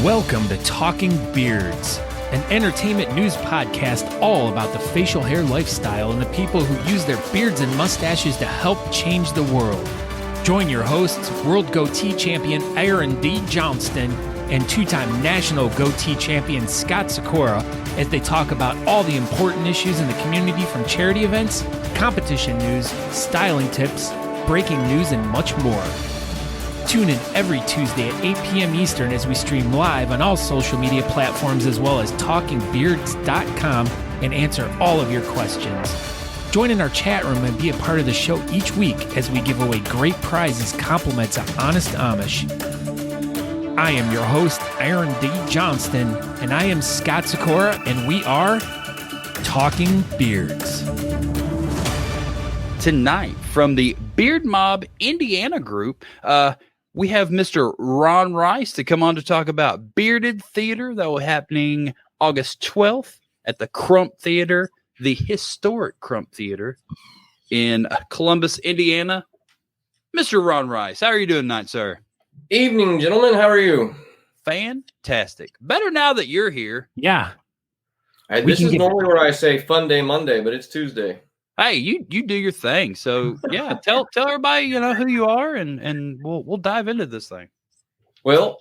Welcome to Talking Beards, an entertainment news podcast all about the facial hair lifestyle and the people who use their beards and mustaches to help change the world. Join your hosts, World Goatee Champion Aaron D. Johnston and two-time National Goatee Champion Scott Sikora as they talk about all the important issues in the community, from charity events, competition news, styling tips, breaking news, and much more. Tune in every Tuesday at 8 p.m. Eastern as we stream live on all social media platforms as well as talkingbeards.com and answer all of your questions. Join in our chat room and be a part of the show each week as we give away great prizes, compliments of Honest Amish. I am your host, Aaron D. Johnston, and I am Scott Sikora, and we are Talking Beards. Tonight, from the Beard Mobb Indiana group, we have Mr. Ron Rice to come on to talk about Bearded Theater that will be happening August 12th at the Crump Theatre, the historic Crump Theatre in Columbus, Indiana. Mr. Ron Rice, how are you doing tonight, sir? Evening, gentlemen. How are you? Fantastic. Better now that you're here. Yeah. This is normally where I say Fun Day Monday, but it's Tuesday. Hey, you do your thing. So yeah, tell everybody who you are, and we'll dive into this thing. Well,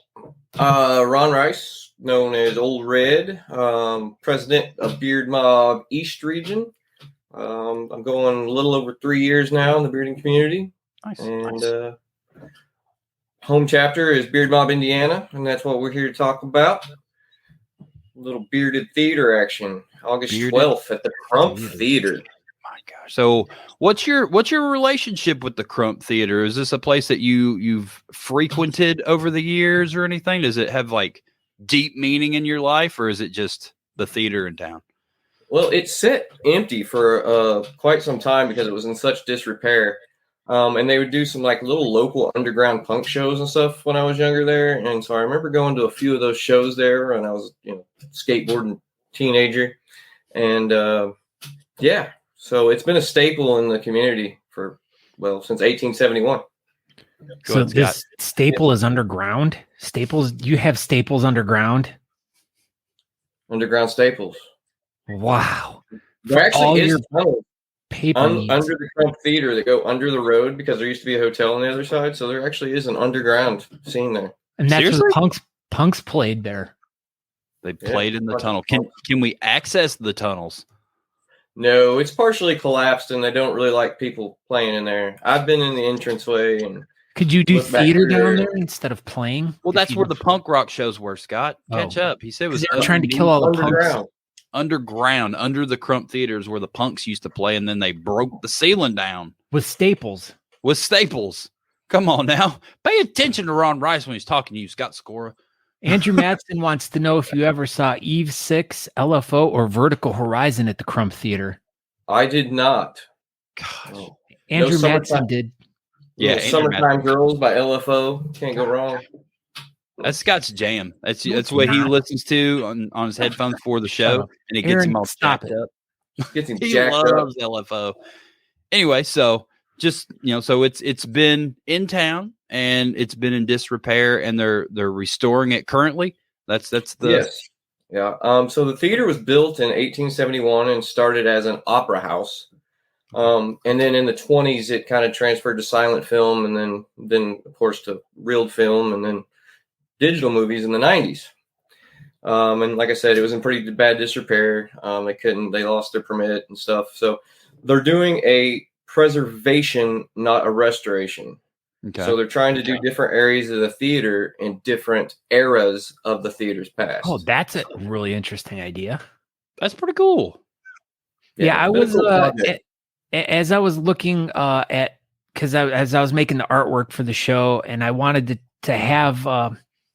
Ron Rice, known as Old Red, president of Beard Mobb East Region. I'm going a little over 3 years now in the bearding community. Nice. And home chapter is Beard Mobb Indiana, and that's what we're here to talk about. A little bearded theater action, August 12th at the Crump Theatre. So what's your relationship with the Crump Theater? Is this a place that you've frequented over the years or anything? Does it have like deep meaning in your life, or is it just the theater in town? Well, it sat empty for quite some time because it was in such disrepair. And they would do some like little local underground punk shows and stuff when I was younger there. And so I remember going to a few of those shows there when I was, skateboarding teenager. And yeah. So it's been a staple in the community since 1871. So this staple is underground? You have staples underground? Underground staples. Wow. There actually is tunnels under the Crump Theater that go under the road because there used to be a hotel on the other side. So there actually is an underground scene there. And that's where the punks played there. They played in the tunnel. Can we access the tunnels? No, it's partially collapsed, and they don't really like people playing in there. I've been in the entranceway. And could you do theater down there instead of playing? Well, that's where the punk rock shows were, Scott. Catch up. He said it was trying to kill all the punks. Underground, under the Crump Theaters where the punks used to play, and then they broke the ceiling down. With staples. Come on now. Pay attention to Ron Rice when he's talking to you, Scott Sikora. Andrew Matson wants to know if you ever saw Eve 6, LFO, or Vertical Horizon at the Crump Theater. I did not. Gosh. Andrew Matson did. Yeah, Summertime Girls by LFO. Can't go wrong. That's Scott's jam. That's what he listens to on his headphones for the show, and it gets him all jacked up. Gets him he jacked loves up. LFO. Anyway, so just so it's been in town and it's been in disrepair, and they're restoring it currently. That's the yes, yeah. So the theater was built in 1871 and started as an opera house. And then in the 1920s, it kind of transferred to silent film, and then of course to reeled film, and then digital movies in the 1990s. And like I said, it was in pretty bad disrepair. They lost their permit and stuff. So they're doing a preservation, not a restoration. Okay. So they're trying to do different areas of the theater in different eras of the theater's past. Oh, that's a really interesting idea. That's pretty cool. Yeah, I was as I was looking at, because as I was making the artwork for the show, and I wanted to have I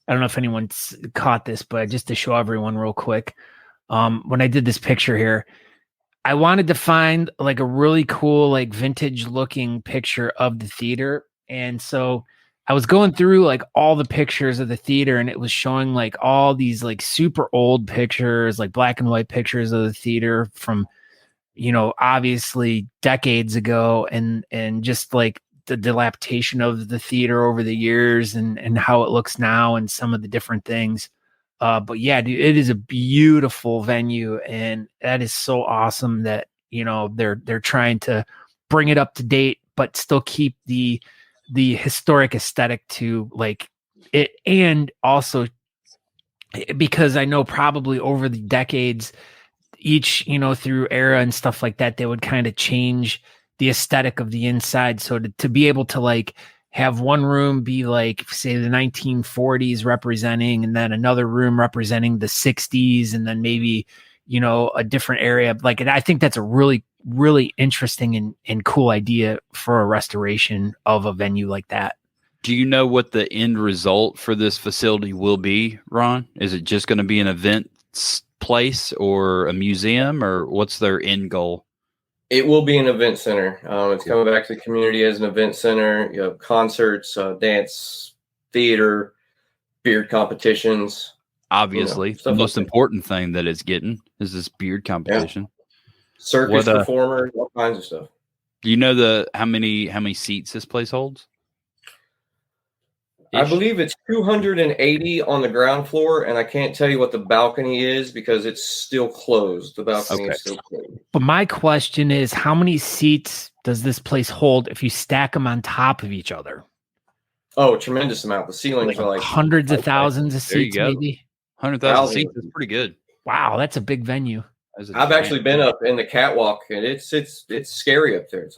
don't know if anyone's caught this, but just to show everyone real quick, when I did this picture here, I wanted to find like a really cool, like vintage looking picture of the theater. And so I was going through like all the pictures of the theater, and it was showing like all these like super old pictures, like black and white pictures of the theater from, obviously decades ago, and just like the dilapidation of the theater over the years and how it looks now and some of the different things. But yeah, dude, it is a beautiful venue, and that is so awesome that, you know, they're trying to bring it up to date, but still keep the historic aesthetic to like it. And also because I know probably over the decades, each, you know, through era and stuff like that, they would kind of change the aesthetic of the inside. So to be able to like have one room be like, say, the 1940s representing, and then another room representing the 60s, and then maybe, you know, a different area. Like, I think that's a really, really interesting and cool idea for a restoration of a venue like that. Do you know what the end result for this facility will be, Ron? Is it just going to be an event place or a museum, or what's their end goal? It will be an event center. It's coming back to the community as an event center. You have concerts, dance, theater, beard competitions. Obviously, the most important thing that it's getting is this beard competition. Yeah. Circus performers, all kinds of stuff. Do you know how many seats this place holds? I believe it's 280 on the ground floor, and I can't tell you what the balcony is because it's still closed. The balcony is still closed. But my question is, how many seats does this place hold if you stack them on top of each other? Oh, a tremendous amount. The ceilings are like hundreds of thousands of seats, maybe. 100,000 seats is pretty good. Wow, that's a big venue. I've actually been up in the catwalk, and it's scary up there.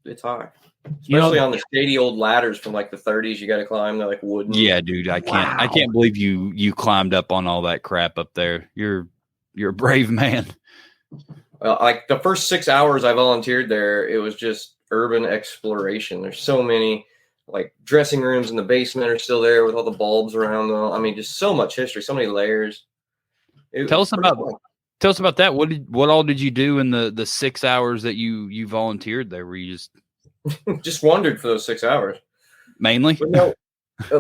It's high. Especially on the shady old ladders from like the 30s, you got to climb. They're like wooden. Yeah, dude, I can't believe you climbed up on all that crap up there. You're a brave man. Well, like the first 6 hours I volunteered there, it was just urban exploration. There's so many like dressing rooms in the basement are still there with all the bulbs around them. I mean, just so much history, so many layers. Tell us about that. What all did you do in the 6 hours that you volunteered there? Were you just wandered for those 6 hours mainly? But no,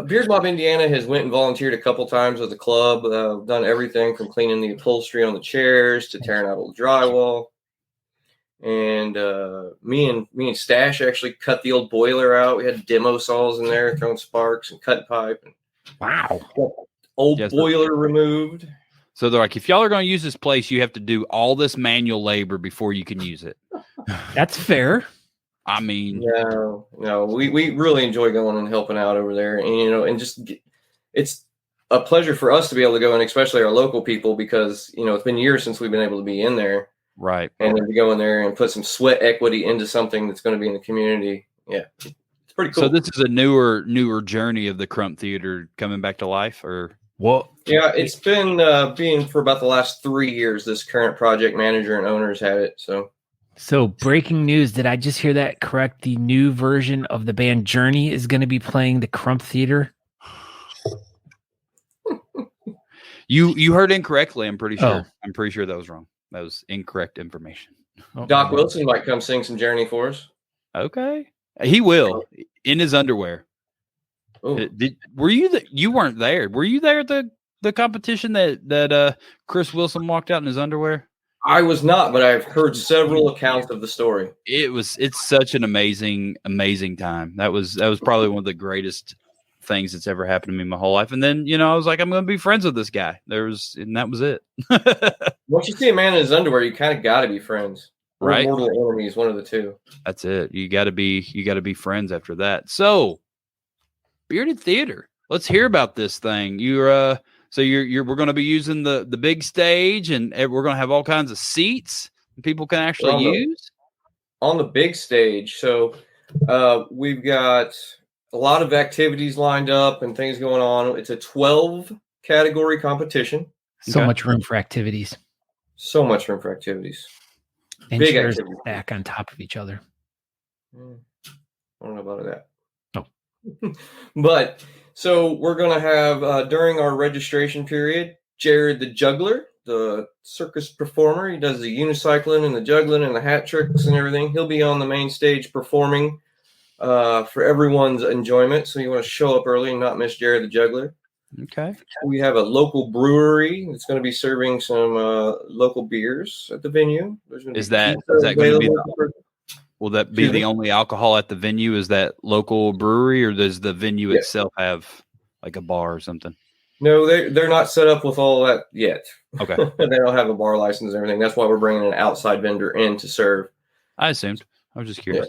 Beard Mobb Indiana has went and volunteered a couple times with the club, done everything from cleaning the upholstery on the chairs to tearing out old drywall. And me and Stash actually cut the old boiler out. We had demo saws in there throwing sparks and cutting pipe, and wow, boiler removed. So they're like, if y'all are going to use this place, you have to do all this manual labor before you can use it. That's fair. I mean, no, we really enjoy going and helping out over there, and and just it's a pleasure for us to be able to go, and especially our local people, because it's been years since we've been able to be in there, right? And then to go in there and put some sweat equity into something that's going to be in the community, it's pretty cool. So this is a newer journey of the Crump Theater coming back to life, or what? Yeah, it's been being for about the last 3 years. This current project manager and owners had it, So breaking news, did I just hear that correct? The new version of the band Journey is going to be playing the Crump Theater? You heard incorrectly, I'm pretty sure. I'm pretty sure that was wrong. That was incorrect information. Doc Wilson might come sing some Journey for us. Okay. He will, in his underwear. You weren't there. Were you there at the competition that Chris Wilson walked out in his underwear? I was not, but I've heard several accounts of the story. It's such an amazing time. That was probably one of the greatest things that's ever happened to me my whole life. And then, I was like, I'm going to be friends with this guy. And that was it. Once you see a man in his underwear, you kind of got to be friends. Right. Mortal enemies, one of the two. That's it. You got to be friends after that. So Bearded Theater, let's hear about this thing. We're going to be using the big stage, and we're going to have all kinds of seats people can actually use on the big stage. So we've got a lot of activities lined up and things going on. It's a 12 category competition. So much room for activities. So much room for activities. And big chairs activities stack on top of each other. I don't know about that. No. But so we're going to have, during our registration period, Jared the Juggler, the circus performer. He does the unicycling and the juggling and the hat tricks and everything. He'll be on the main stage performing for everyone's enjoyment. So you want to show up early and not miss Jared the Juggler. Okay. We have a local brewery that's going to be serving some local beers at the venue. Is that going to be will that be the only alcohol at the venue? Is that local brewery, or does the venue itself have like a bar or something? No, they're not set up with all that yet. Okay. They don't have a bar license and everything. That's why we're bringing an outside vendor in to serve. I assumed. I was just curious.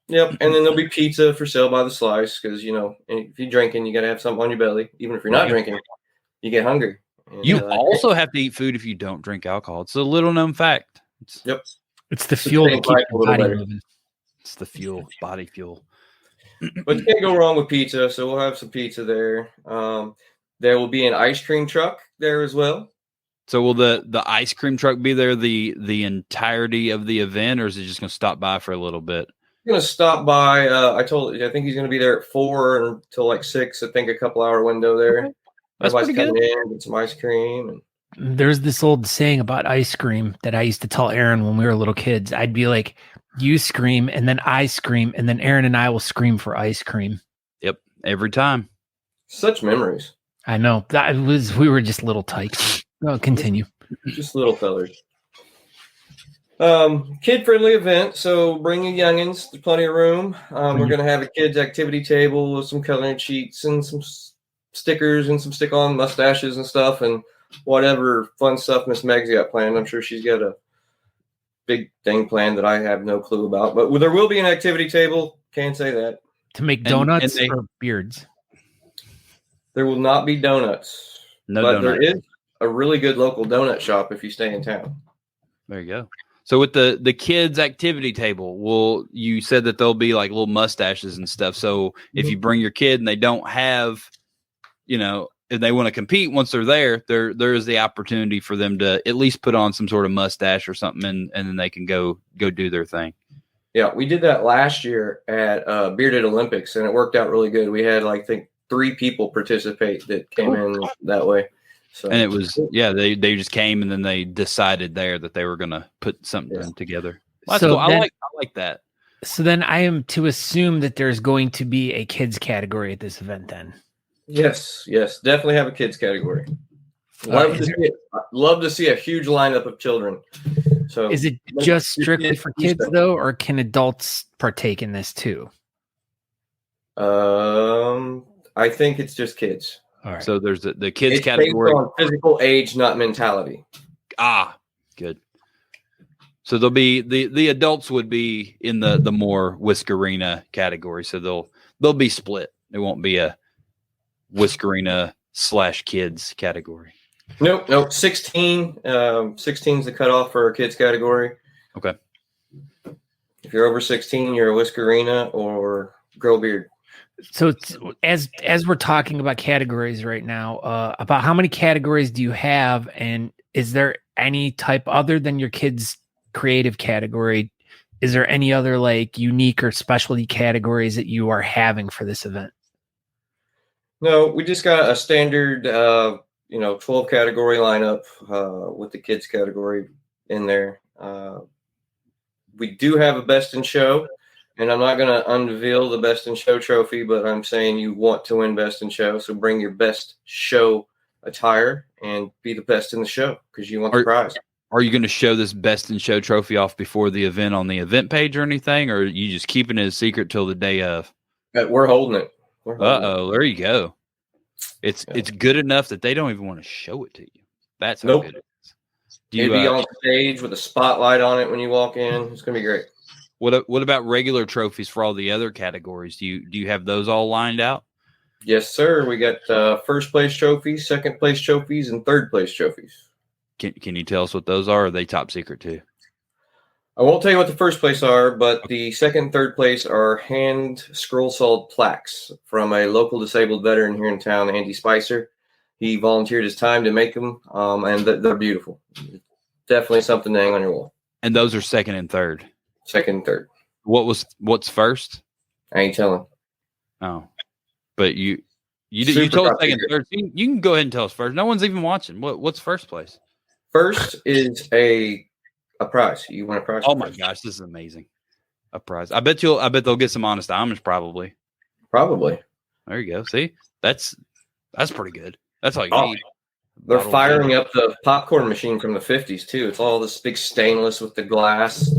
Yep. And then there'll be pizza for sale by the slice because, if you're drinking, you got to have something on your belly. Even if you're not drinking, you get hungry. And, you also have to eat food if you don't drink alcohol. It's a little known fact. It's the fuel to keep your body moving. It's the fuel, body fuel. But you can't go wrong with pizza, so we'll have some pizza there. There will be an ice cream truck there as well. So will the ice cream truck be there the entirety of the event, or is it just going to stop by for a little bit? He's going to stop by. I think he's going to be there at 4 until like 6. I think a couple hour window there. That's Everybody's pretty coming good. in, get some ice cream. There's this old saying about ice cream that I used to tell Aaron when we were little kids. I'd be like, you scream, and then I scream, and then Aaron and I will scream for ice cream. Yep, every time. Such memories. I know. We were just little tykes. Oh, continue. Just little fellers. Kid-friendly event, so bring your youngins. There's plenty of room. We're going to have a kids' activity table with some coloring sheets and some stickers and some stick-on mustaches and stuff, and whatever fun stuff Miss Meg's got planned. I'm sure she's got a big thing planned that I have no clue about. But there will be an activity table. Can't say that. To make donuts or beards? There will not be donuts. No but donuts. There is a really good local donut shop if you stay in town. There you go. So with the kids' activity table, you said that there'll be like little mustaches and stuff. So if you bring your kid and they don't have, if they want to compete once they're there is the opportunity for them to at least put on some sort of mustache or something, and then they can go do their thing. Yeah, we did that last year at Bearded Olympics, and it worked out really good. We had, I think, 3 people participate that came in that way. So, and it was, they just came and then they decided there that they were going to put something together. Well, that's cool. I like that. So then I am to assume that there's going to be a kids category at this event then. Yes, definitely have a kids category. Love to see a huge lineup of children. So is it just strictly for kids though, or can adults partake in this too? I think it's just kids. All right. So there's the kids it's category based on physical age, not mentality. Good. So there'll be the adults would be in the more Whiskerina category. So they'll be split. It won't be a Whiskerina /kids category. Nope. 16. 16 is the cutoff for a kids category. Okay. If you're over 16, you're a Whiskerina or Girl Beard. So as we're talking about categories right now, about how many categories do you have, and is there any type other than your kids' creative category? Is there any other like unique or specialty categories that you are having for this event? No, we just got a standard, 12 category lineup with the kids category in there. We do have a best in show, and I'm not going to unveil the best in show trophy, but I'm saying you want to win best in show. So bring your best show attire and be the best in the show because you want the prize. Are you going to show this best in show trophy off before the event on the event page or anything? Or are you just keeping it a secret till the day of? We're holding it. There you go. It's good enough that they don't even want to show it to you. That's how good it is. It'll be on stage with a spotlight on it when you walk in. It's going to be great. What about regular trophies for all the other categories? Do you have those all lined out? Yes, sir. We got first place trophies, second place trophies, and third place trophies. Can you tell us what those are? Or are they top secret too? I won't tell you what the first place are, but the second and third place are hand scroll sawed plaques from a local disabled veteran here in town, Andy Spicer. He volunteered his time to make them, and they're beautiful. Definitely something to hang on your wall. And those are second and third. Second and third. What's first? I ain't telling. Oh, but you told us second and third. You can go ahead and tell us first. No one's even watching. What's first place? First is a prize. You want a prize? Oh my gosh, this is amazing. A prize. I bet they'll get some honest Amish probably. Probably. There you go. See, that's pretty good. That's all you need. They're firing up the popcorn machine from the 50s too. It's all this big stainless with the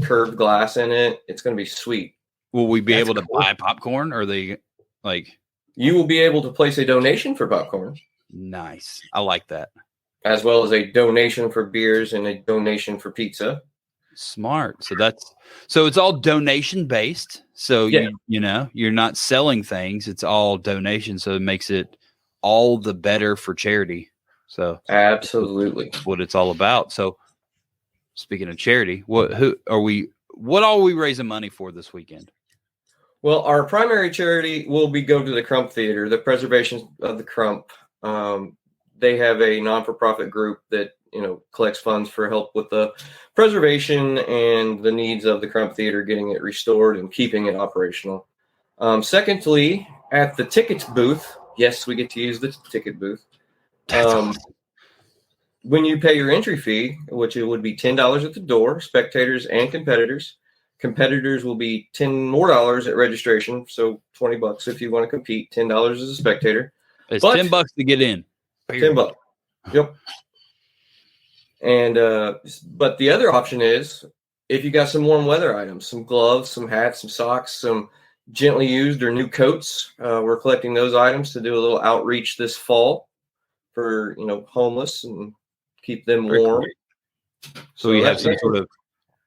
curved glass in it. It's going to be sweet. Will we be able to buy popcorn? Or are they like? You will be able to place a donation for popcorn. Nice. I like that. As well as a donation for beers and a donation for pizza. Smart. So it's all donation based. So you know, you're not selling things. It's all donation. So it makes it all the better for charity. So absolutely what it's all about. So speaking of charity, what are we raising money for this weekend? Well, our primary charity will be go to the Crump Theatre, the preservation of the Crump. They have a non-for-profit group that, you know, collects funds for help with the preservation and the needs of the Crump Theatre, getting it restored and keeping it operational. Secondly, at the tickets booth, yes, we get to use the ticket booth. Awesome. When you pay your entry fee, which it would be $10 at the door, spectators and competitors. Competitors will be $10 more at registration, so $20 if you want to compete. $10 as a spectator. It's $10 to get in. $10. Yep. And but the other option is if you got some warm weather items, some gloves, some hats, some socks, some gently used or new coats. We're collecting those items to do a little outreach this fall for, you know, homeless and keep them warm. Cool. So we have some sort of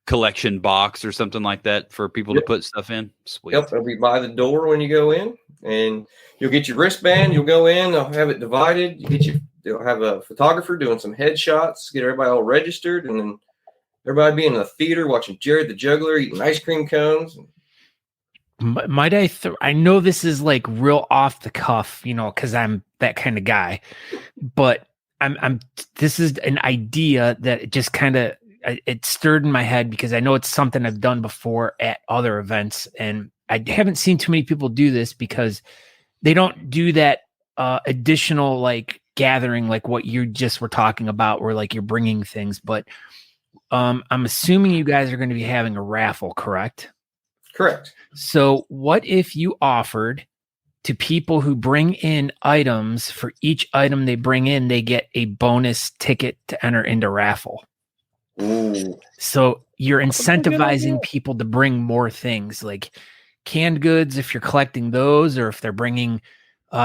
collection box or something like that for people to put stuff in. Sweet. Yep, it'll be by the door when you go in, and you'll get your wristband. You'll go in. They'll have it divided. They'll have a photographer doing some headshots, get everybody all registered, and then everybody be in the theater watching Jared the Juggler eating ice cream cones. Might I know this is like real off the cuff, you know, because I'm that kind of guy, but this is an idea that just kind of it stirred in my head because I know it's something I've done before at other events, and I haven't seen too many people do this because they don't do that additional like gathering like what you just were talking about, where like you're bringing things. But I'm assuming you guys are going to be having a raffle, correct? Correct. So what if you offered to people who bring in items, for each item they bring in, they get a bonus ticket to enter into raffle? Ooh. So you're incentivizing people to bring more things like canned goods. If you're collecting those, or if they're bringing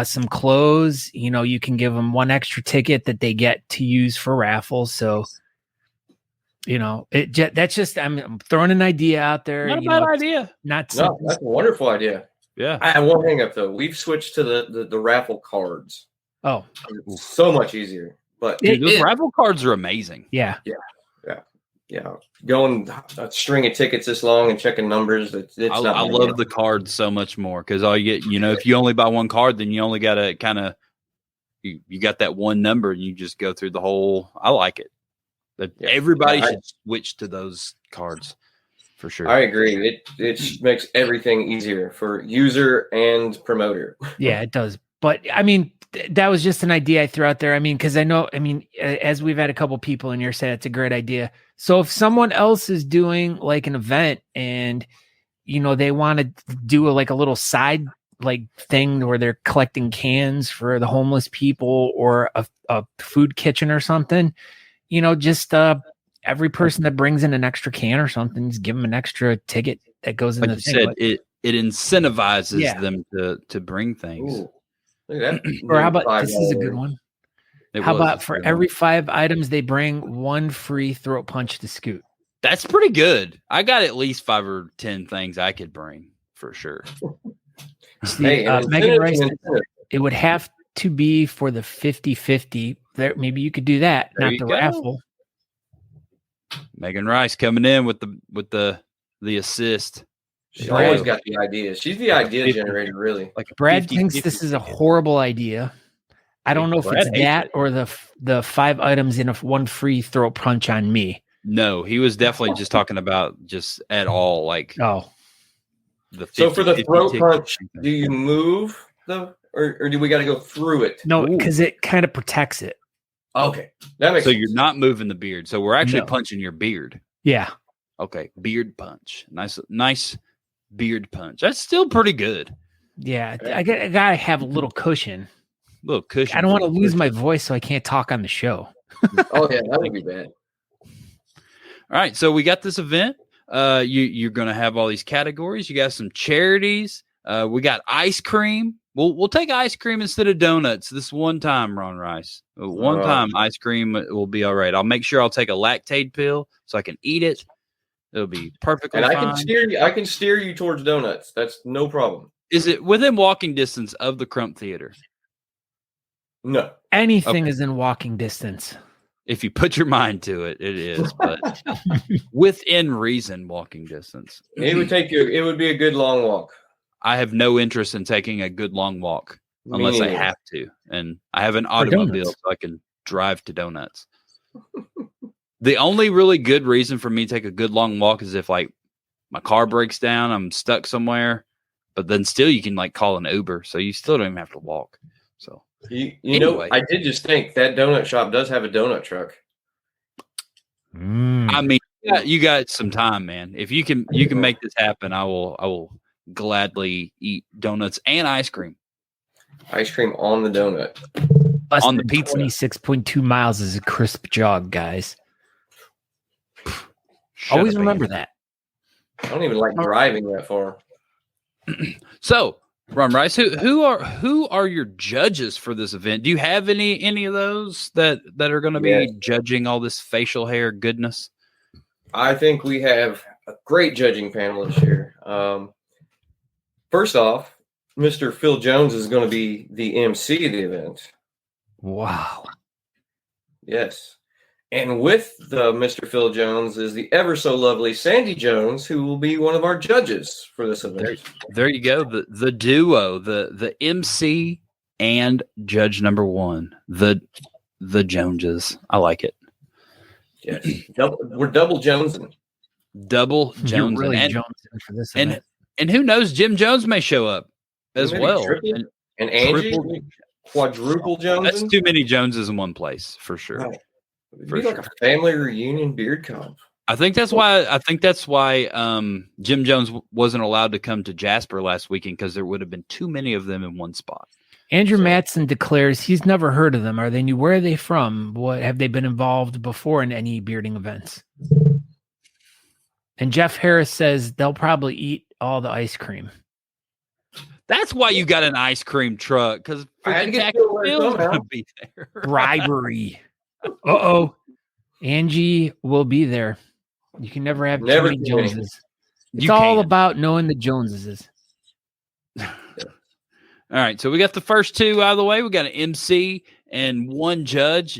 some clothes, you know, you can give them one extra ticket that they get to use for raffles. So, you know, that's just, I'm throwing an idea out there. Not a bad idea. That's a wonderful idea. Yeah. I have one hang up though. We've switched to the raffle cards. Oh, it's so much easier. But those raffle cards are amazing. Yeah. Going a string of tickets this long and checking numbers. I love the cards so much more because all you get, you know, if you only buy one card, then you only got to kind of, you got that one number and you just go through the whole. I like it. But everybody should switch to those cards for sure. I agree. It makes everything easier for user and promoter. Yeah, it does. But I mean, that was just an idea I threw out there. I mean, because as we've had a couple people in here say it's a great idea. So if someone else is doing like an event and, you know, they want to do a little side like thing where they're collecting cans for the homeless people or a food kitchen or something, you know, just every person that brings in an extra can or something, just give them an extra ticket that goes in the thing. It incentivizes them to bring things. Ooh. Look at that. Or how about, this is a good one. How about for every 5 items they bring, one free throat punch to Scoot? That's pretty good. I got at least 5 or 10 things I could bring for sure. See, Megan Rice, it would have to be for the 50-50. There, maybe you could do that, not the raffle. Megan Rice coming in with the assist. She's always got the ideas. She's the idea generator, really. Like Brad thinks this is a horrible idea. I don't know if it's that or the 5 items in one free throat punch on me. No, he was definitely just talking about just at all like. Oh, so for the throat punch, do you move or do we got to go through it? No, because it kind of protects it. Okay, that makes sense. You're not moving the beard. So we're actually punching your beard. Yeah. Okay, beard punch. Nice beard punch. That's still pretty good. Yeah, I gotta have a little cushion. Little cushion. I don't want to lose my voice, so I can't talk on the show. Oh yeah, that would be bad. All right, so we got this event. You're going to have all these categories. You got some charities. We got ice cream. We'll take ice cream instead of donuts this one time, Ron Rice. One time ice cream will be all right. I'll make sure I'll take a lactate pill so I can eat it. It'll be perfectly and fine. I can steer you towards donuts. That's no problem. Is it within walking distance of the Crump Theater? No. Anything is in walking distance. If you put your mind to it, it is. But within reason, walking distance. It would be a good long walk. I have no interest in taking a good long walk unless I have to. And I have an automobile so I can drive to donuts. The only really good reason for me to take a good long walk is if like my car breaks down, I'm stuck somewhere, but then still you can like call an Uber. So you still don't even have to walk. So you know, I did just think that donut shop does have a donut truck. I mean, you got some time, man. If you can make this happen, I will gladly eat donuts and ice cream. Ice cream on the donut. On the pizza. 26.2 miles is a crisp jog, guys. Always remember that. I don't even like driving that far. So, Ron Rice, who are your judges for this event? Do you have any of those that are going to be judging all this facial hair goodness? I think we have a great judging panel this year. First off, Mr. Phil Jones is going to be the MC of the event. Wow. Yes. And with the Mr. Phil Jones is the ever so lovely Sandy Jones, who will be one of our judges for this event. There you go. The duo, the MC and judge number one, the Joneses. I like it. Yes. We're double Jonesing. Double Jones. Really Jonesing for this event. And who knows, Jim Jones may show up as well. And Angie, quadruple Jones. That's too many Joneses in one place, for sure. Right. It'd be like a family reunion beard comp. I think that's why Jim Jones wasn't allowed to come to Jasper last weekend, because there would have been too many of them in one spot. Andrew Matson declares he's never heard of them. Are they new? Where are they from? What have they been involved before in any bearding events? And Jeff Harris says they'll probably eat all the ice cream. That's why you got an ice cream truck, because Phil's going to be there. Bribery. Angie will be there. You can never have too many Joneses. It's all about knowing the Joneses. All right, so we got the first two out of the way. We got an MC and one judge.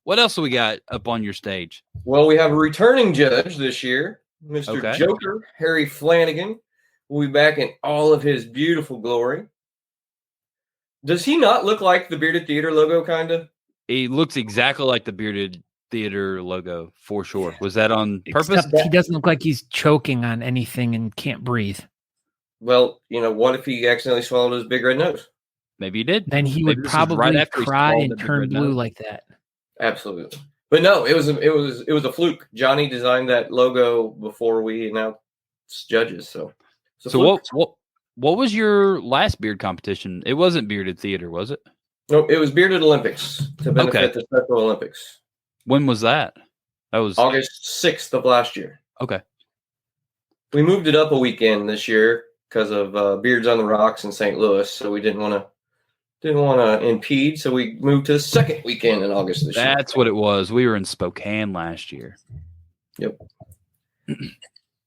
What else do we got up on your stage? Well, we have a returning judge this year, Mr. Joker Harry Flanagan. Will be back in all of his beautiful glory. Does he not look like the Bearded Theater logo, kind of? He looks exactly like the Bearded Theater logo, for sure. Was that on purpose? Except he doesn't look like he's choking on anything and can't breathe. Well, what if he accidentally swallowed his big red nose? Maybe he did. Then he would probably cry and turn blue like that. Absolutely. But no, it was a fluke. Johnny designed that logo before we announced judges. So what was your last beard competition? It wasn't Bearded Theater, was it? No, it was Bearded Olympics to benefit the Special Olympics. When was that? That was August 6th of last year. Okay. We moved it up a weekend this year because of Beards on the Rocks in St. Louis, so we didn't want to impede, so we moved to the second weekend in August this year. That's what it was. We were in Spokane last year. Yep.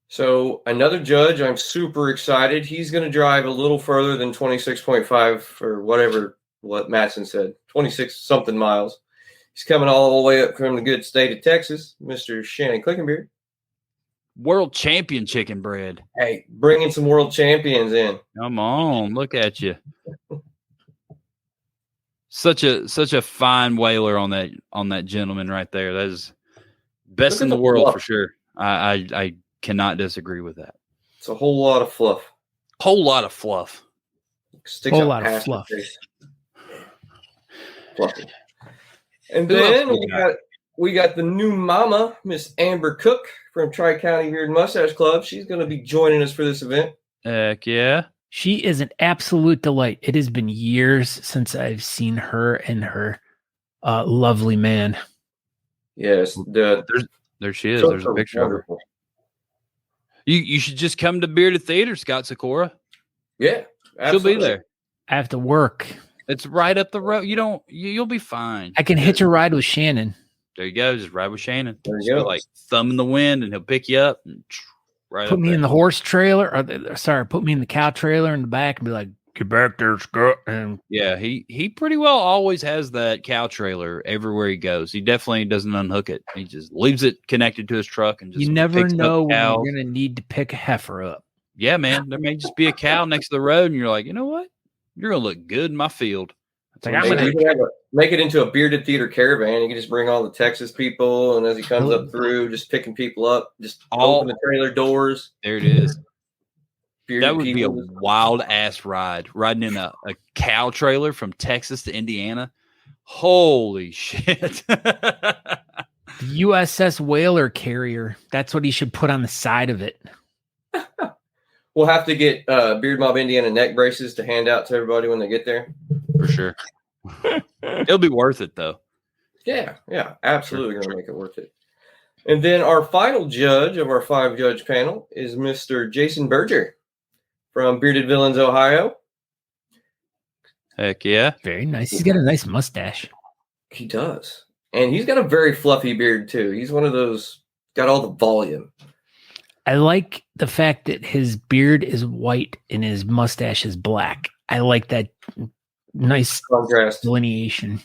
So another judge, I'm super excited. He's going to drive a little further than 26.5 or what Matson said, 26 something miles. He's coming all the way up from the good state of Texas, Mr. Shannon Clickenbeard. World champion chicken bread. Hey, bringing some world champions in. Come on, look at you. Such a fine whaler on that gentleman right there. That is best in the world for sure. I cannot disagree with that. It's a whole lot of fluff. Whole lot of fluff. Sticks whole out lot of fluff. Fluffy. And then we got the new mama, Miss Amber Cook from Tri-County Beard Mustache Club. She's going to be joining us for this event. Heck yeah. She is an absolute delight. It has been years since I've seen her and her lovely man. Yes. There she is. There's a picture of her. You should just come to Bearded Theater, Scott Sikora. Yeah, She'll be there. I have to work. It's right up the road. You'll be fine. I can hitch a ride with Shannon. There you go. Just ride with Shannon. There you Just go. be like thumb in the wind, and he'll pick you up and right Put up me there. in the horse trailer. Put me in the cow trailer in the back and be like, get back there, Scott. And Yeah, he pretty well always has that cow trailer everywhere he goes. He definitely doesn't unhook it. He just leaves it connected to his truck and just you never picks up know when cows. you're going to need to pick a heifer up. Yeah, man. There may just be a cow next to the road, and you're like, you know what? You're gonna look good in my field. Like, I'm Maybe gonna you can make it into a bearded theater caravan. You can just bring all the Texas people, and as he comes up through, just picking people up, just open the trailer doors. There it is. Bearded That would be a people. wild ass ride, riding in a cow trailer from Texas to Indiana. Holy shit. the USS whaler carrier. That's what he should put on the side of it. We'll have to get Beard Mobb Indiana neck braces to hand out to everybody when they get there. For sure. It'll be worth it, though. Yeah, absolutely going to make it worth it. And then our final judge of our 5-judge panel is Mr. Jason Berger from Bearded Villains, Ohio. Heck yeah. Very nice. He's got a nice mustache. He does. And he's got a very fluffy beard, too. He's one of those, got all the volume. I like the fact that his beard is white and his mustache is black. I like that nice Contrast. delineation.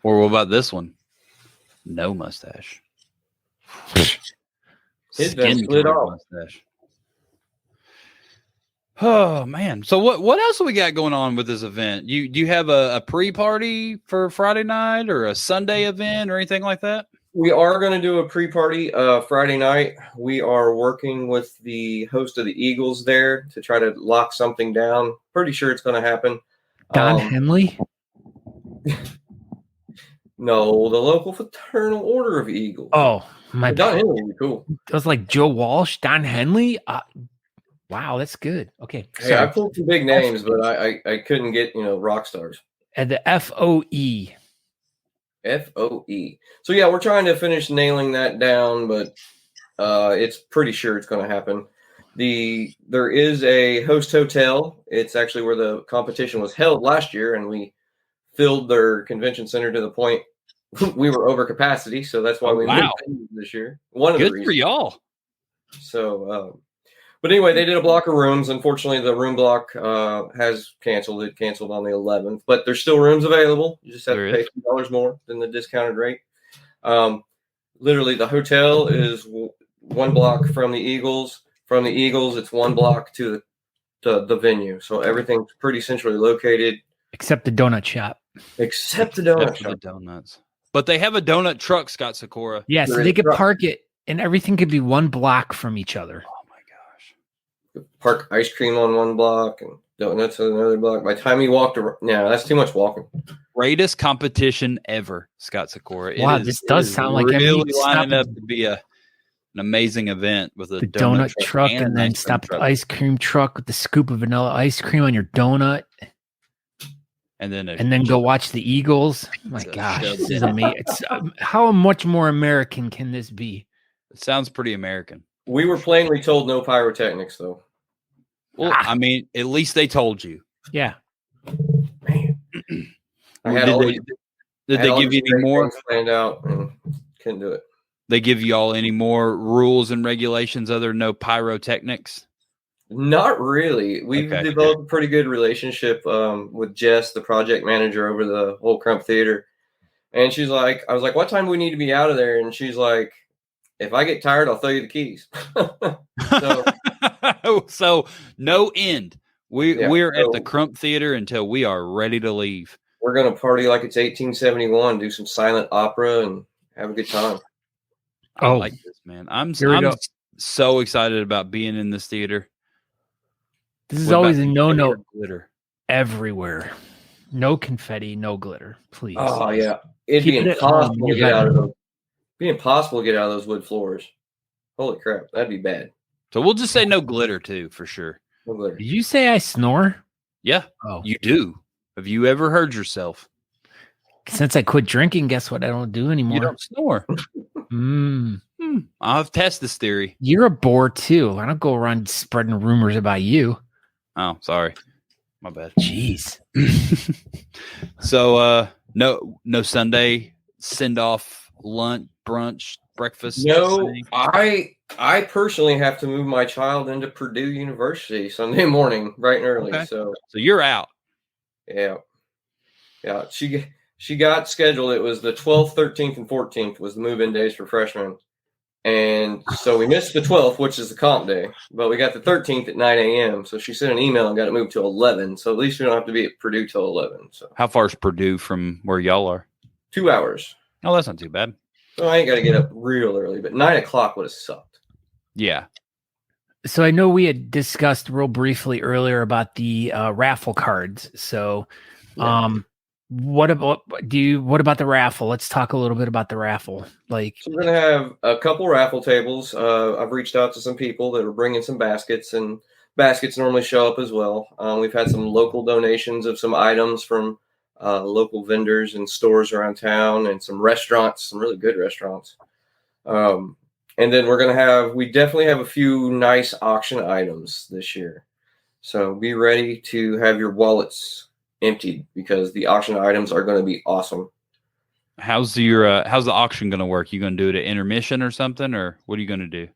Or what about this one? No mustache. His been Skin split colored off. mustache. Oh man. So what else do we got going on with this event? Do you have a pre-party for Friday night or a Sunday event or anything like that? We are going to do a pre-party Friday night. We are working with the host of the Eagles there to try to lock something down. Pretty sure it's going to happen. Don Henley? No, the local fraternal order of Eagles. Oh, my Don Henley would be cool. It was like Joe Walsh, Don Henley. Wow, that's good. Okay. Hey, I pulled some big names, but I couldn't get, rock stars. At the FOE. FOE. So yeah, we're trying to finish nailing that down, but it's pretty sure it's going to happen. There is a host hotel. It's actually where the competition was held last year, and we filled their convention center to the point we were over capacity. So that's why we moved this year. One of the reasons. Good for y'all. So, but anyway, they did a block of rooms. Unfortunately, the room block has canceled. It canceled on the 11th, but there's still rooms available. You just have to pay $2 more than the discounted rate. Literally, the hotel is one block from the Eagles. From the Eagles, it's one block to the venue. So everything's pretty centrally located. Except the donut shop. Except the donut shop. The donuts. But they have a donut truck, Scott Sikora. Yeah, so they could park it, and everything could be one block from each other. Oh my gosh! Park ice cream on one block and donuts on another block. By the time you walked around, that's too much walking. Greatest competition ever, Scott Sikora. Wow, this does sound like really lining up to be an amazing event with the donut truck and then stop at the ice cream truck with the scoop of vanilla ice cream on your donut. And then go watch the Eagles. Oh my gosh, this is amazing. How much more American can this be? It sounds pretty American. We were plainly told no pyrotechnics, though. Well, I mean, at least they told you. Yeah. Man. Did they give you any more? Planned out and couldn't do it. They give you all any more rules and regulations other than no pyrotechnics? Not really. We've developed a pretty good relationship with Jess, the project manager over the whole Crump Theater. And she's like, I was like, what time do we need to be out of there? And she's like, if I get tired, I'll throw you the keys. So no end. We're at the Crump Theater until we are ready to leave. We're going to party like it's 1871, do some silent opera and have a good time. I like this, man. I'm so excited about being in this theater. This is always a no-no everywhere. No confetti, no glitter, please. Oh yeah, it'd be impossible to get out of those. Be impossible to get out of those wood floors. Holy crap, that'd be bad. So we'll just say no glitter too, for sure. No glitter. Did you say I snore? Yeah, you do. Have you ever heard yourself? Since I quit drinking, guess what? I don't do anymore. You don't snore. I'll test this theory. You're a bore too. I don't go around spreading rumors about you. Oh, sorry. My bad. Jeez. So no Sunday send off, lunch, brunch, breakfast. No, thing? I personally have to move my child into Purdue University Sunday morning, bright and early. Okay. So you're out. yeah. She got scheduled. It was the 12th, 13th, and 14th was the move-in days for freshmen. And so we missed the 12th, which is the comp day, but we got the 13th at 9 a.m. So she sent an email and got it moved to 11. So at least we don't have to be at Purdue till 11. So How far is Purdue from where y'all are? 2 hours. Oh, that's not too bad. So I ain't got to get up real early, but 9 o'clock would have sucked. Yeah. So I know we had discussed real briefly earlier about the raffle cards. So, what about the raffle? Let's talk a little bit about the raffle. Like, So we're gonna have a couple raffle tables. I've reached out to some people that are bringing some baskets, and baskets normally show up as well. We've had some local donations of some items from local vendors and stores around town, and some restaurants, some really good restaurants. And then we definitely have a few nice auction items this year. So be ready to have your wallets emptied because the auction items are going to be awesome. How's the auction going to work? You going to do it at intermission or something, or what are you going to do?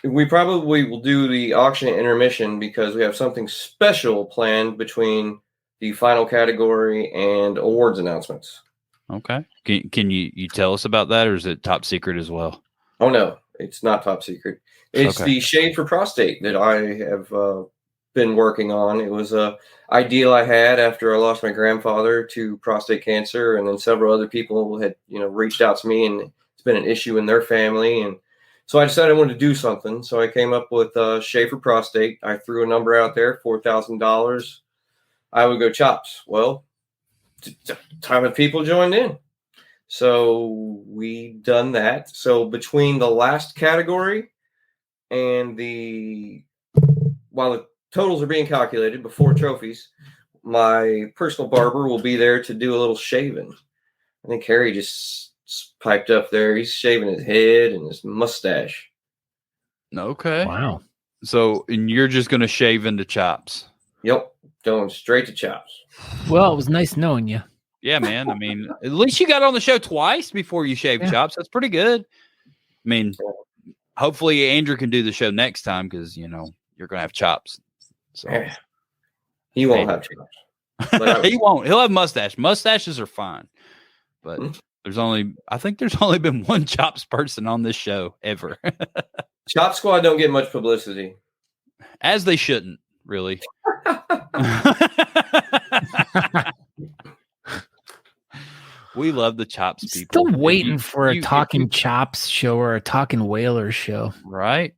We probably will do the auction at intermission because we have something special planned between the final category and awards announcements. Okay. Can you tell us about that, or is it top secret as well? Oh, no, it's not top secret. It's Okay. the shave for prostate that I have been working on. It was a ideal I had after I lost my grandfather to prostate cancer, and then several other people had reached out to me, and it's been an issue in their family, and so I decided I wanted to do something. So I came up with shave for prostate. I threw a number out there, $4,000. I would go chops. Well, time of people joined in. So we done that. So between the last category and while the totals are being calculated before trophies, my personal barber will be there to do a little shaving. I think Harry just piped up there. He's shaving his head and his mustache. Okay. wow. So, and you're just going to shave into chops. Yep, going straight to chops. Well, it was nice knowing you. Yeah, man. I mean, at least you got on the show twice before you shaved chops. That's pretty good. I mean, hopefully Andrew can do the show next time because, you're going to have chops. So He won't have chops. He won't. He'll have mustache. Mustaches are fine. But I think there's only been one chops person on this show ever. Chop Squad don't get much publicity. As they shouldn't, really. We love the chops people. Still waiting for a Talking Chops show or a Talking Whalers show. Right?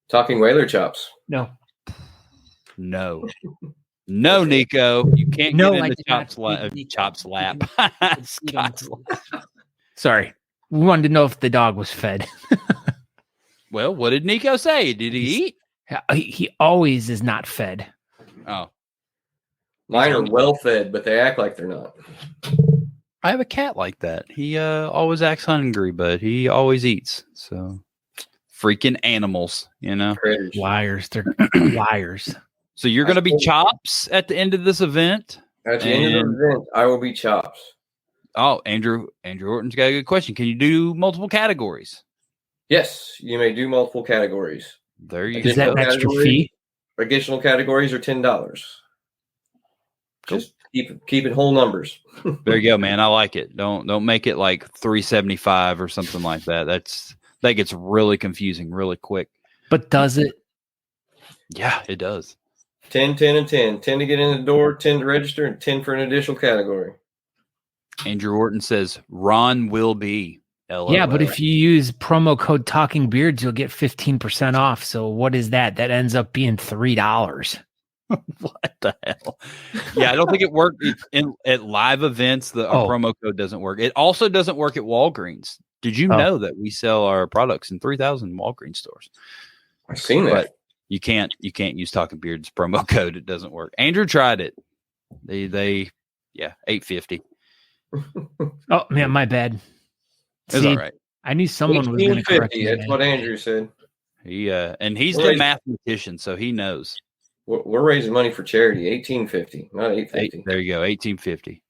Talking Whaler chops. No. No, Nico. You can't get into Chop's lap. Scott's lap. Sorry. We wanted to know if the dog was fed. Well, what did Nico say? Did he eat? He always is not fed. Oh. Mine are well fed, but they act like they're not. I have a cat like that. He always acts hungry, but he always eats. So freaking animals, Critters. Liars. They're liars. So you're going to be chops at the end of this event? At the end of the event, I will be chops. Oh, Andrew Horton's got a good question. Can you do multiple categories? Yes, you may do multiple categories. There you go. Is that an extra fee? Additional categories are $10. Just keep it whole numbers. There you go, man. I like it. Don't make it like $375 or something like that. That gets really confusing really quick. But does it? Yeah, it does. 10, 10, and 10. 10 to get in the door, 10 to register, and 10 for an additional category. Andrew Horton says Ron will be. LOL. Yeah, but if you use promo code Talking Beards, you'll get 15% off. So what is that? That ends up being $3. What the hell? Yeah, I don't think it worked at live events. Our promo code doesn't work. It also doesn't work at Walgreens. Did you know that we sell our products in 3,000 Walgreens stores? I've seen that. But you can't use Talking Beards promo code. It doesn't work. Andrew tried it. They $8.50. Oh man, my bad. It's all right. I knew someone was going to correct me. That's what Andrew said. And he's the mathematician, so he knows. We're raising money for charity. $18.50, not $8.50. There you go, $18.50.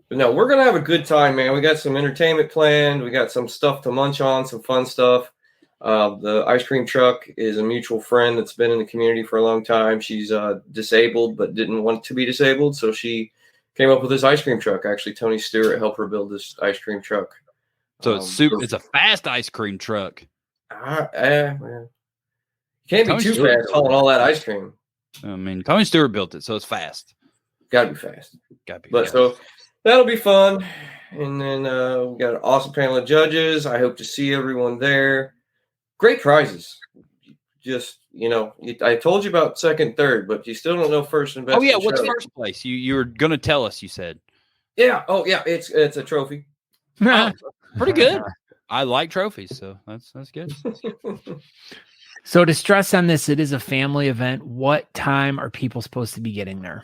But no, we're gonna have a good time, man. We got some entertainment planned. We got some stuff to munch on, some fun stuff. The ice cream truck is a mutual friend that's been in the community for a long time. She's disabled, but didn't want to be disabled, so she came up with this ice cream truck. Actually, Tony Stewart helped her build this ice cream truck. So it's super. It's a fast ice cream truck. Man. You can't be too fast hauling all that ice cream. I mean, Tony Stewart built it, so it's fast. Got to be fast. Got to be. But so that'll be fun. And then we got an awesome panel of judges. I hope to see everyone there. Great prizes. Just, I told you about second, third, but you still don't know first and best. Oh, yeah. What's first place? You were going to tell us, you said. Yeah. Oh, yeah. It's a trophy. Oh, pretty good. I like trophies, so that's good. So to stress on this, it is a family event. What time are people supposed to be getting there?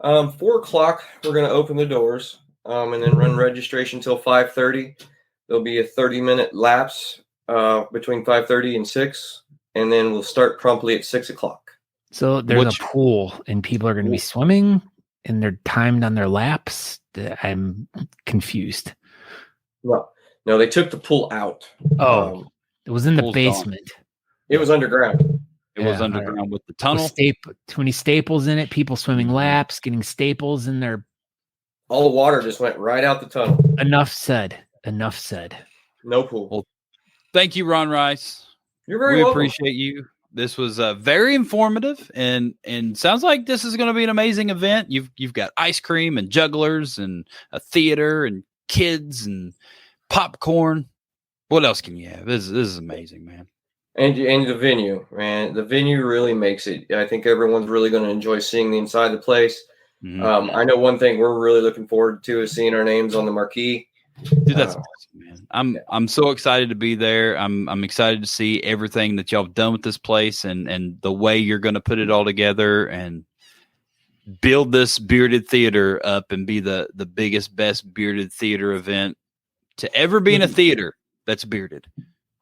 4:00, we're going to open the doors and then run registration till 5:30. There'll be a 30-minute lapse between 5:30 and 6, and then we'll start promptly at 6:00. So there's a pool, and people are going to be swimming, and they're timed on their laps. I'm confused. No, they took the pool out. It was in the basement. Gone. It was underground. It was underground with the tunnel. Too many staples in it. People swimming laps, getting staples in their. All the water just went right out the tunnel. Enough said. No pool. Well, thank you, Ron Rice. You're very welcome. We appreciate you. This was very informative, and sounds like this is going to be an amazing event. You've got ice cream and jugglers and a theater and kids and popcorn. What else can you have? This is amazing, man. And the venue, man. The venue really makes it. I think everyone's really going to enjoy seeing the inside the place. Mm-hmm. I know one thing we're really looking forward to is seeing our names on the marquee. Dude, that's awesome, man. I'm so excited to be there. I'm excited to see everything that y'all have done with this place and the way you're going to put it all together and build this bearded theater up and be the biggest, best bearded theater event to ever be in a theater that's bearded.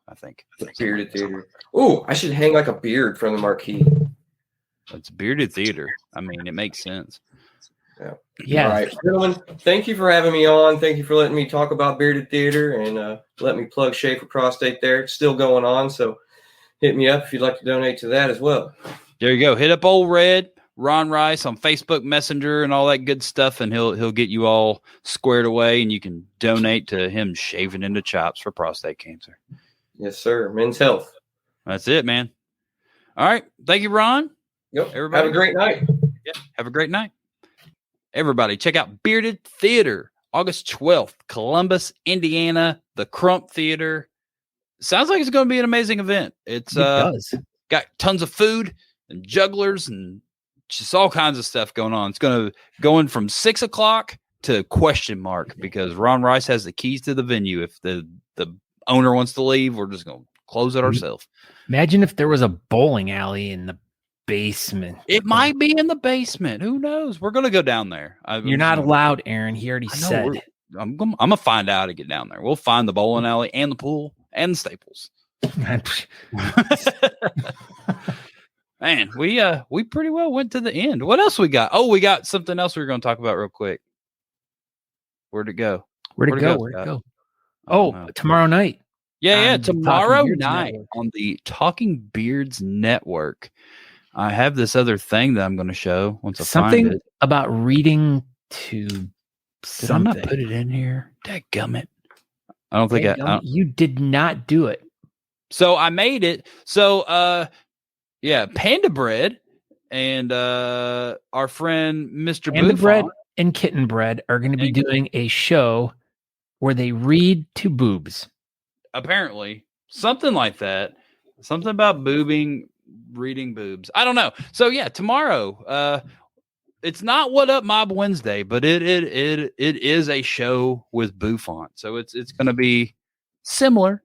I think the bearded theater. Oh, I should hang like a beard from the marquee. It's bearded theater. I mean, it makes sense. Yeah. All right, gentlemen. Thank you for having me on. Thank you for letting me talk about bearded theater and let me plug Schaefer Prostate there. It's still going on, so hit me up if you'd like to donate to that as well. There you go. Hit up old Ron Rice on Facebook Messenger and all that good stuff, and he'll get you all squared away, and you can donate to him shaving into chops for prostate cancer. Yes, sir. Men's health. That's it, man. All right. Thank you, Ron. Yep. Everybody. Have a great night. Yeah. Have a great night. Everybody, check out Bearded Theater, August 12th, Columbus, Indiana, the Crump Theater. Sounds like it's going to be an amazing event. It does. Got tons of food and jugglers and just all kinds of stuff going on. It's going from 6:00 to question mark because Ron Rice has the keys to the venue. If the owner wants to leave, we're just going to close it ourselves. Imagine if there was a bowling alley in the basement. It might be in the basement. Who knows? We're going to go down there. You're not allowed, Aaron. He already said. I'm going to find out how to get down there. We'll find the bowling alley and the pool and the staples. Man, we pretty well went to the end. What else we got? Oh, we got something else we were going to talk about real quick. Where'd it go? Where'd it go? Oh, tomorrow night. Yeah, tomorrow night on the Talking Beards Network. I have this other thing that I'm going to show once I find it. About reading to something. Did I not put it in here? Dadgummit. I don't think you did not do it. So I made it. So, Panda Bread and our friend Mr. Panda Bread and Kitten Bread are going to be doing a show where they read to boobs. Apparently, something like that. Something about reading boobs. I don't know. So yeah, tomorrow. It's not What Up Mob Wednesday, but it is a show with Bouffant. So it's going to be similar,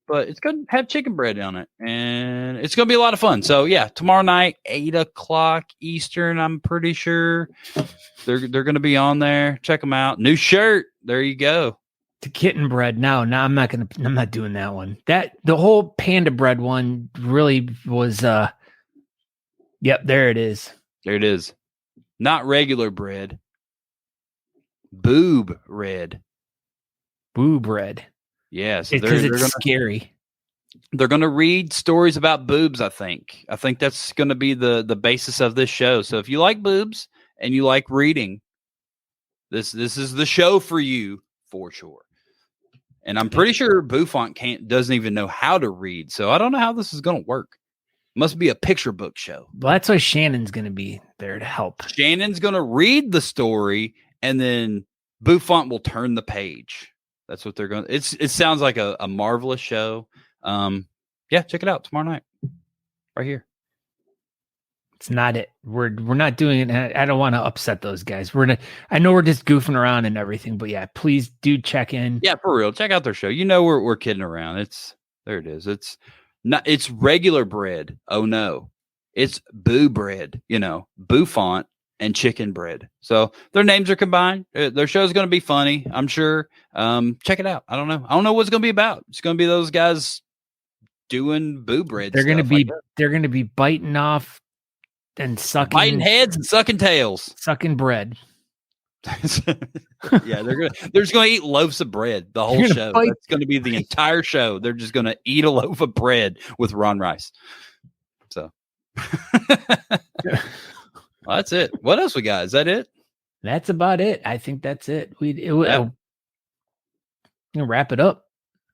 but it's going to have chicken bread on it, and it's going to be a lot of fun. So yeah, tomorrow night, 8:00 Eastern. I'm pretty sure they're going to be on there. Check them out. New shirt. There you go. To Kitten Bread. No, I'm not doing that one. The whole Panda Bread one really was, Yep, there it is. There it is. Not regular bread. Boob red. Boob red. Yeah, so Because it's scary. They're going to read stories about boobs, I think. I think that's going to be the basis of this show. So if you like boobs and you like reading, this is the show for you for sure. And I'm pretty sure Bouffant doesn't even know how to read. So I don't know how this is going to work. Must be a picture book show. Well, that's why Shannon's going to be there to help. Shannon's going to read the story, and then Bouffant will turn the page. That's what they're going to. It sounds like a marvelous show. Yeah, check it out tomorrow night, right here. It's not it. We're not doing it. I don't want to upset those guys. I know we're just goofing around and everything, but yeah, please do check in. Yeah, for real. Check out their show. You know we're kidding around. There it is. It's regular bread. Oh no, it's boo bread. Bouffant and chicken bread. So their names are combined. Their show's going to be funny, I'm sure. Check it out. I don't know what it's going to be about. It's going to be those guys doing boo bread. They're going to be biting off and biting heads and sucking tails, sucking bread. Yeah, they're just going to eat loaves of bread the whole show. That's going to be the entire show. They're just going to eat a loaf of bread with Ron Rice. So well, that's it. What else we got? Is that it? That's about it. I think that's it. We'll wrap it up.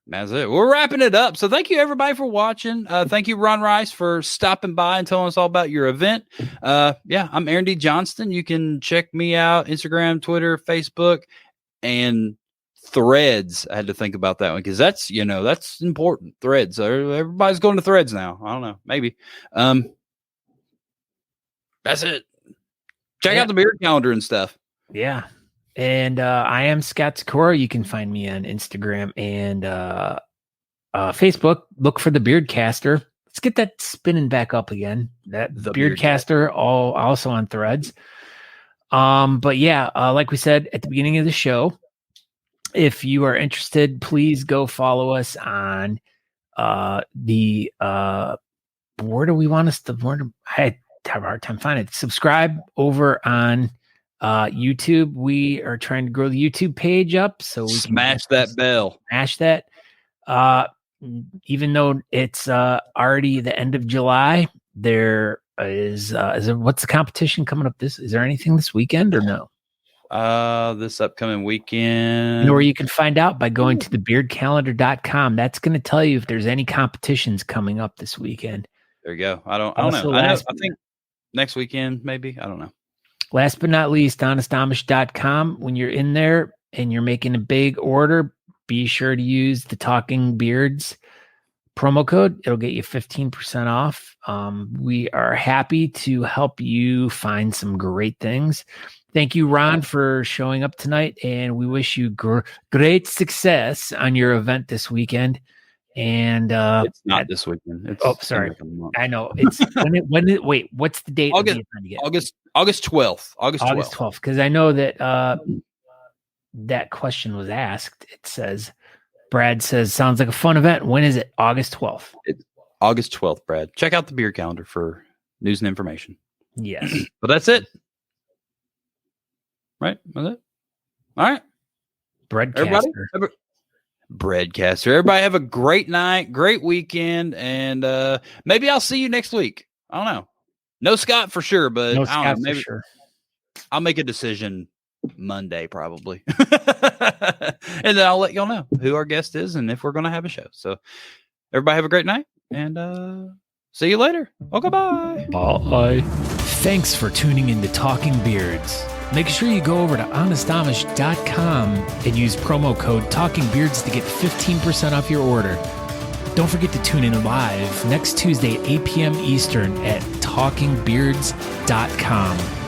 That's it. We're wrapping it up. So thank you everybody for watching. Thank you, Ron Rice, for stopping by and telling us all about your event. Yeah, I'm Aaron D. Johnston. You can check me out, Instagram, Twitter, Facebook, and Threads. I had to think about that one because that's important. Threads. Everybody's going to Threads now. I don't know. Maybe. That's it. Check out the beard calendar and stuff. Yeah. And I am Scott Sikora. You can find me on Instagram and Facebook. Look for the Beardcaster. Let's get that spinning back up again. That the Beardcaster, all also on Threads. But yeah, like we said at the beginning of the show, if you are interested, please go follow us on the where do we want us to? I have a hard time finding it. Subscribe over on YouTube. We are trying to grow the YouTube page up, so we smash that bell. Smash that. Even though it's already the end of July, there is what's the competition coming up? Is there anything this weekend or no? This upcoming weekend. Or you can find out by going to thebeardcalendar.com. That's going to tell you if there's any competitions coming up this weekend. There you go. I don't know. I think next weekend, maybe. I don't know. Last but not least, honestamish.com. When you're in there and you're making a big order, be sure to use the Talking Beards promo code. It'll get you 15% off. We are happy to help you find some great things. Thank you, Ron, for showing up tonight, and we wish you great success on your event this weekend. And it's not this weekend. It's sorry. I know. It's wait, what's the date of the event again? August 12th. August 12th. Because I know that that question was asked. It says, Brad says, sounds like a fun event. When is it? August 12th. It's August 12th, Brad. Check out the beer calendar for news and information. Yes. But that's it. Right? That's it. All right. Breadcaster. Breadcaster. Everybody have a great night, great weekend, and maybe I'll see you next week. I don't know. No Scott for sure, but no I don't know, maybe for sure. I'll make a decision Monday probably. And then I'll let y'all know who our guest is and if we're going to have a show. So everybody have a great night and see you later. Okay, bye. Bye. Thanks for tuning in to Talking Beards. Make sure you go over to honestamish.com and use promo code TalkingBeards to get 15% off your order. Don't forget to tune in live next Tuesday at 8 p.m. Eastern at talkingbeards.com.